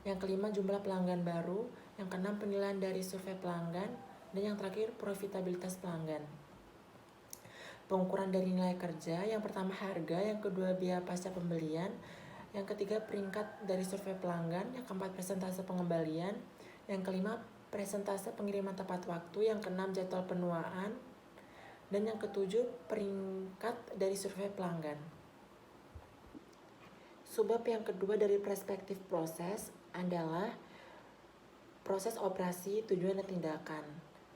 yang kelima jumlah pelanggan baru, yang keenam penilaian dari survei pelanggan, dan yang terakhir profitabilitas pelanggan. Pengukuran dari nilai kerja, yang pertama harga, yang kedua biaya pasca pembelian, yang ketiga peringkat dari survei pelanggan, yang keempat persentase pengembalian, yang kelima persentase pengiriman tepat waktu, yang keenam jadwal penuaan, dan yang ketujuh peringkat dari survei pelanggan. Subbab yang kedua dari perspektif proses adalah proses operasi, tujuan, dan tindakan.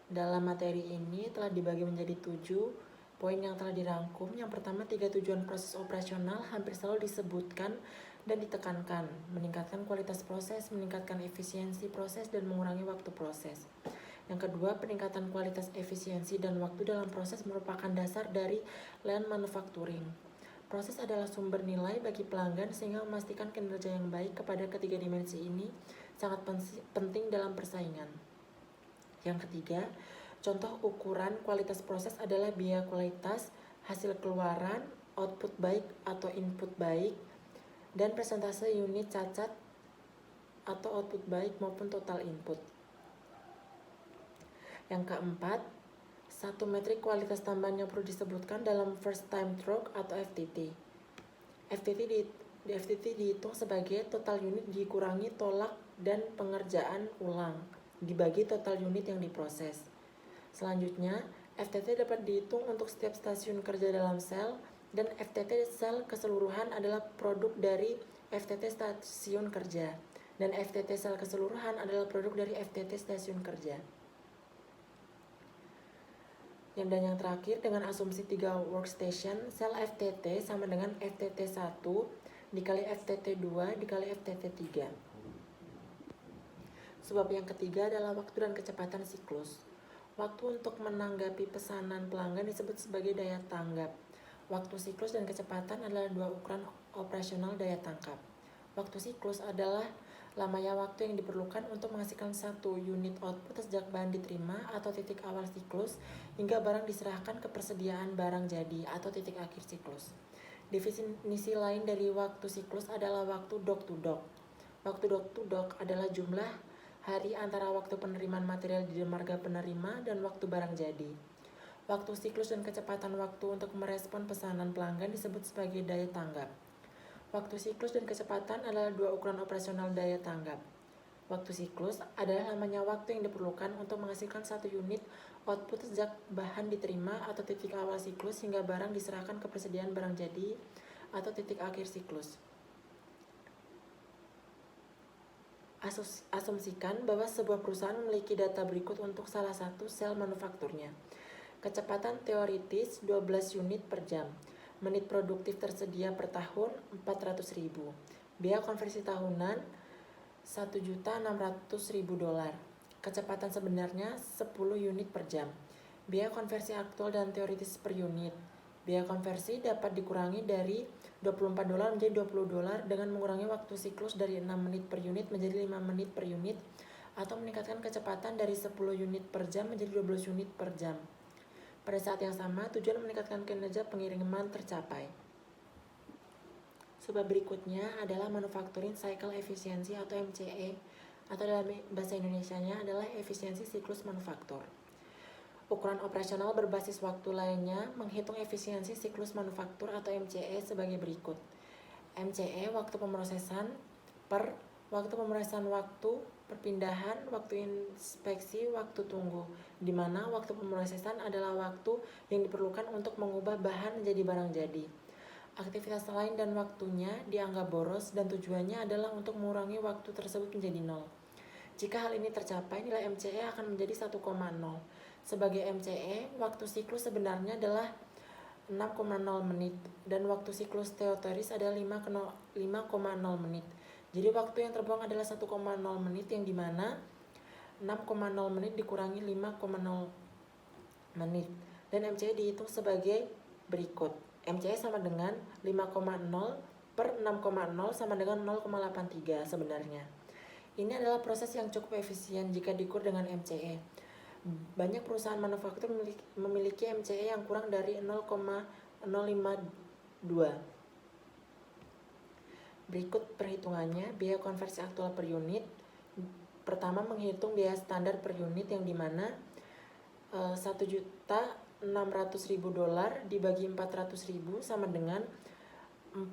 Dalam materi ini telah dibagi menjadi 7 poin yang telah dirangkum. Yang pertama, 3 tujuan proses operasional hampir selalu disebutkan dan ditekankan: meningkatkan kualitas proses, meningkatkan efisiensi proses, dan mengurangi waktu proses. Yang kedua, peningkatan kualitas, efisiensi, dan waktu dalam proses merupakan dasar dari lean manufacturing. Proses adalah sumber nilai bagi pelanggan, sehingga memastikan kinerja yang baik kepada ketiga dimensi ini sangat penting dalam persaingan. Yang ketiga, contoh ukuran kualitas proses adalah biaya kualitas, hasil keluaran, output baik atau input baik, dan persentase unit cacat atau output baik maupun total input. Yang keempat, satu metrik kualitas tambahan yang perlu disebutkan dalam first time throughput atau FTT. FTT dihitung sebagai total unit dikurangi tolak dan pengerjaan ulang dibagi total unit yang diproses. Selanjutnya, FTT dapat dihitung untuk setiap stasiun kerja dalam sel, dan FTT sel keseluruhan adalah produk dari FTT stasiun kerja, dan FTT sel keseluruhan adalah produk dari FTT stasiun kerja. Dan yang terakhir, dengan asumsi 3 workstation, sel FTT sama dengan FTT 1 dikali FTT 2 dikali FTT 3. Sebab yang ketiga adalah waktu dan kecepatan siklus. Waktu untuk menanggapi pesanan pelanggan disebut sebagai daya tanggap. Waktu siklus dan kecepatan adalah dua ukuran operasional daya tangkap. Waktu siklus adalah lamanya waktu yang diperlukan untuk menghasilkan satu unit output sejak bahan diterima atau titik awal siklus hingga barang diserahkan ke persediaan barang jadi atau titik akhir siklus. Definisi lain dari waktu siklus adalah waktu dock to dock. Waktu dock to dock adalah jumlah hari antara waktu penerimaan material di dermaga penerima dan waktu barang jadi. Waktu siklus dan kecepatan waktu untuk merespon pesanan pelanggan disebut sebagai daya tanggap. Waktu siklus dan kecepatan adalah dua ukuran operasional daya tanggap. Waktu siklus adalah lamanya waktu yang diperlukan untuk menghasilkan satu unit output sejak bahan diterima atau titik awal siklus hingga barang diserahkan ke persediaan barang jadi atau titik akhir siklus. Asumsikan bahwa sebuah perusahaan memiliki data berikut untuk salah satu sel manufakturnya. Kecepatan teoritis 12 unit per jam. Menit produktif tersedia per tahun 400.000. Biaya konversi tahunan $1.600.000. Kecepatan sebenarnya 10 unit per jam. Biaya konversi aktual dan teoritis per unit. Biaya konversi dapat dikurangi dari $24 menjadi $20 dengan mengurangi waktu siklus dari 6 menit per unit menjadi 5 menit per unit atau meningkatkan kecepatan dari 10 unit per jam menjadi 12 unit per jam. Pada saat yang sama, tujuan meningkatkan kinerja pengiriman tercapai. Sebab berikutnya adalah Manufacturing Cycle Efficiency atau MCE atau dalam bahasa Indonesianya adalah efisiensi siklus manufaktur. Ukuran operasional berbasis waktu lainnya menghitung efisiensi siklus manufaktur atau MCE sebagai berikut. MCE waktu pemrosesan per waktu pemrosesan waktu perpindahan, waktu inspeksi, waktu tunggu, di mana waktu pemrosesan adalah waktu yang diperlukan untuk mengubah bahan menjadi barang jadi. Aktivitas lain dan waktunya dianggap boros dan tujuannya adalah untuk mengurangi waktu tersebut menjadi 0. Jika hal ini tercapai, nilai MCE akan menjadi 1,0. Sebagai MCE, waktu siklus sebenarnya adalah 6,0 menit dan waktu siklus teoritis adalah 5,0 menit. Jadi waktu yang terbuang adalah 1,0 menit yang dimana 6,0 menit dikurangi 5,0 menit dan MCE dihitung sebagai berikut. MCE sama dengan 5,0 per 6,0 sama dengan 0,83 sebenarnya. Ini adalah proses yang cukup efisien jika diukur dengan MCE. Banyak perusahaan manufaktur memiliki MCE yang kurang dari 0,052. Berikut perhitungannya. Biaya konversi aktual per unit. Pertama, menghitung biaya standar per unit yang dimana $1.600.000 dibagi 400.000 sama dengan $4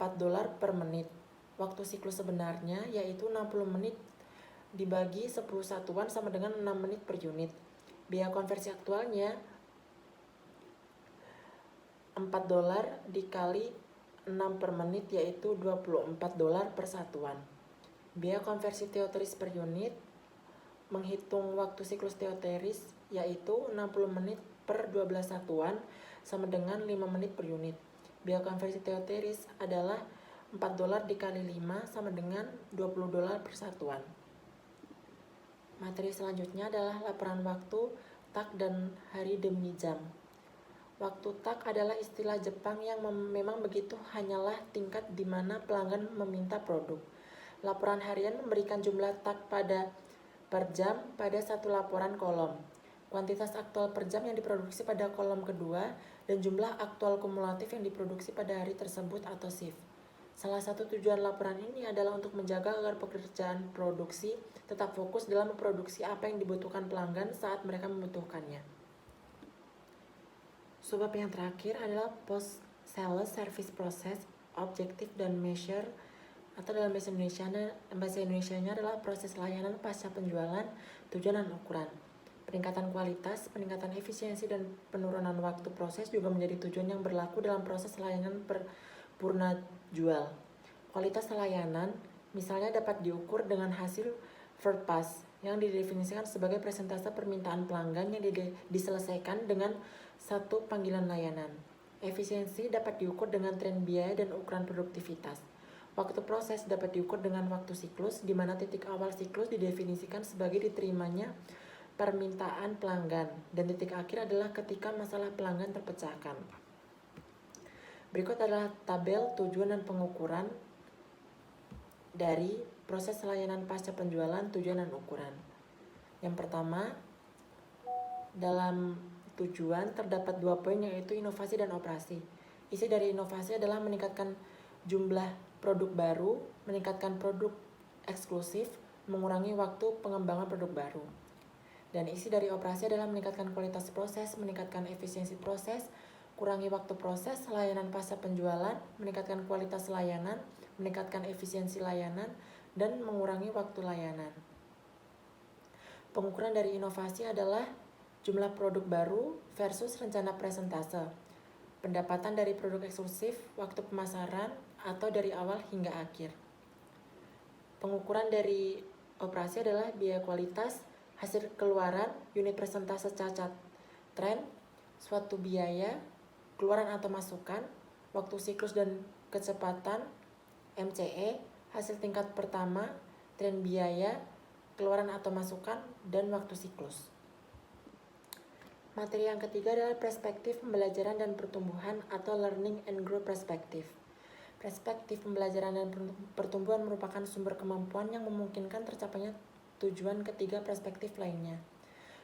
per menit. Waktu siklus sebenarnya yaitu 60 menit dibagi 10 satuan sama dengan 6 menit per unit. Biaya konversi aktualnya $4 dikali 6 per menit yaitu $24 per satuan. Biaya konversi teoritis per unit menghitung waktu siklus teoritis yaitu 60 menit per 12 satuan sama dengan 5 menit per unit. Biaya konversi teoritis adalah $4 dikali 5 sama dengan $20 per satuan. Materi selanjutnya adalah laporan waktu, tak, dan hari demi jam. Waktu tak adalah istilah Jepang yang memang begitu hanyalah tingkat di mana pelanggan meminta produk. Laporan harian memberikan jumlah tak per jam pada satu laporan kolom. Kuantitas aktual per jam yang diproduksi pada kolom kedua dan jumlah aktual kumulatif yang diproduksi pada hari tersebut atau shift. Salah satu tujuan laporan ini adalah untuk menjaga agar pekerjaan produksi tetap fokus dalam memproduksi apa yang dibutuhkan pelanggan saat mereka membutuhkannya. Sebab yang terakhir adalah post sales service process, objective dan measure atau dalam bahasa Indonesianya adalah proses layanan pasca penjualan, tujuan dan ukuran. Peningkatan kualitas, peningkatan efisiensi dan penurunan waktu proses juga menjadi tujuan yang berlaku dalam proses layanan purna jual. Kualitas layanan misalnya dapat diukur dengan hasil first pass yang didefinisikan sebagai persentase permintaan pelanggan yang diselesaikan dengan satu panggilan layanan. Efisiensi dapat diukur dengan tren biaya dan ukuran produktivitas. Waktu proses dapat diukur dengan waktu siklus, di mana titik awal siklus didefinisikan sebagai diterimanya permintaan pelanggan, dan titik akhir adalah ketika masalah pelanggan terpecahkan. Berikut adalah tabel tujuan dan pengukuran dari proses layanan pasca penjualan, tujuan dan ukuran. Yang pertama, dalam tujuan terdapat 2 poin, yaitu inovasi dan operasi. Isi dari inovasi adalah meningkatkan jumlah produk baru, meningkatkan produk eksklusif, mengurangi waktu pengembangan produk baru. Dan isi dari operasi adalah meningkatkan kualitas proses, meningkatkan efisiensi proses, kurangi waktu proses, layanan pasca penjualan, meningkatkan kualitas layanan, meningkatkan efisiensi layanan, dan mengurangi waktu layanan. Pengukuran dari inovasi adalah jumlah produk baru versus rencana presentase, pendapatan dari produk eksklusif, waktu pemasaran, atau dari awal hingga akhir. Pengukuran dari operasi adalah biaya kualitas, hasil keluaran, unit presentase cacat, tren, suatu biaya, keluaran atau masukan, waktu siklus dan kecepatan, MCE, hasil tingkat pertama, tren biaya, keluaran atau masukan, dan waktu siklus. Materi yang ketiga adalah perspektif pembelajaran dan pertumbuhan atau learning and growth perspective. Perspektif pembelajaran dan pertumbuhan merupakan sumber kemampuan yang memungkinkan tercapainya tujuan ketiga perspektif lainnya.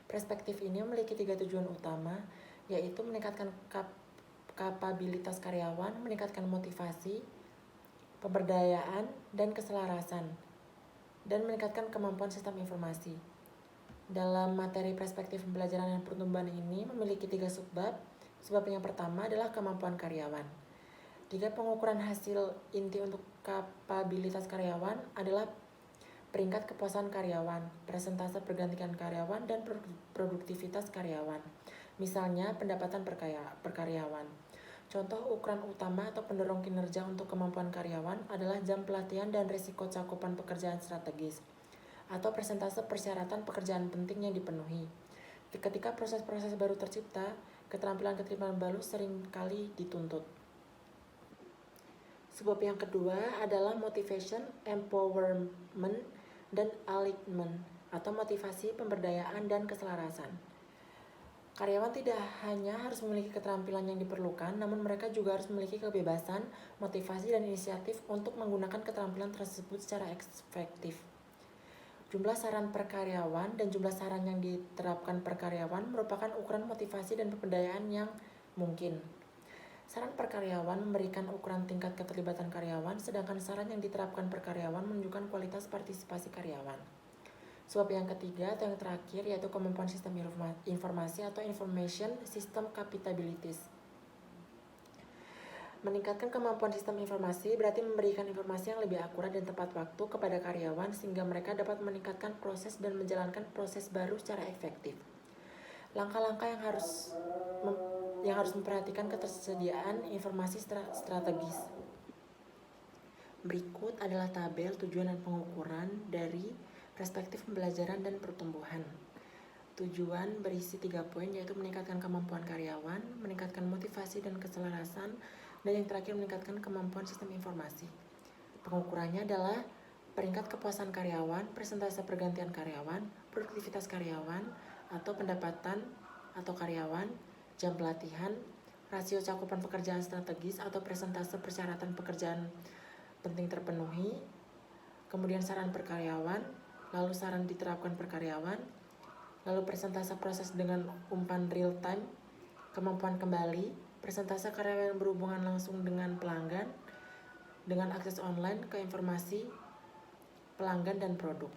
Perspektif ini memiliki 3 tujuan utama, yaitu meningkatkan kapabilitas karyawan, meningkatkan motivasi, pemberdayaan, dan keselarasan, dan meningkatkan kemampuan sistem informasi. Dalam materi perspektif pembelajaran dan pertumbuhan ini memiliki 3 subbab. Subbab yang pertama adalah kemampuan karyawan. 3 pengukuran hasil inti untuk kapabilitas karyawan adalah peringkat kepuasan karyawan, persentase pergantian karyawan, dan produktivitas karyawan. Misalnya, pendapatan per karyawan. Contoh ukuran utama atau pendorong kinerja untuk kemampuan karyawan adalah jam pelatihan dan risiko cakupan pekerjaan strategis, atau persentase persyaratan pekerjaan penting yang dipenuhi. Ketika proses-proses baru tercipta, keterampilan-keterampilan baru seringkali dituntut. Sebab yang kedua adalah motivation, empowerment, dan alignment, atau motivasi, pemberdayaan, dan keselarasan. Karyawan tidak hanya harus memiliki keterampilan yang diperlukan, namun mereka juga harus memiliki kebebasan, motivasi, dan inisiatif untuk menggunakan keterampilan tersebut secara efektif. Jumlah saran per karyawan dan jumlah saran yang diterapkan per karyawan merupakan ukuran motivasi dan pemberdayaan yang mungkin. Saran per karyawan memberikan ukuran tingkat keterlibatan karyawan, sedangkan saran yang diterapkan per karyawan menunjukkan kualitas partisipasi karyawan. Sebab yang ketiga atau yang terakhir yaitu kemampuan sistem informasi atau information system capabilities. Meningkatkan kemampuan sistem informasi berarti memberikan informasi yang lebih akurat dan tepat waktu kepada karyawan sehingga mereka dapat meningkatkan proses dan menjalankan proses baru secara efektif. Langkah-langkah yang harus memperhatikan ketersediaan informasi strategis. Berikut adalah tabel tujuan dan pengukuran dari perspektif pembelajaran dan pertumbuhan. Tujuan berisi 3 poin, yaitu meningkatkan kemampuan karyawan, meningkatkan motivasi dan keselarasan, dan yang terakhir meningkatkan kemampuan sistem informasi. Pengukurannya adalah peringkat kepuasan karyawan, persentase pergantian karyawan, produktivitas karyawan, atau pendapatan atau karyawan, jam pelatihan, rasio cakupan pekerjaan strategis atau persentase persyaratan pekerjaan penting terpenuhi, kemudian saran per karyawan, lalu saran diterapkan per karyawan, lalu persentase proses dengan umpan real time, kemampuan kembali, persentase karyawan yang berhubungan langsung dengan pelanggan, dengan akses online ke informasi pelanggan dan produk.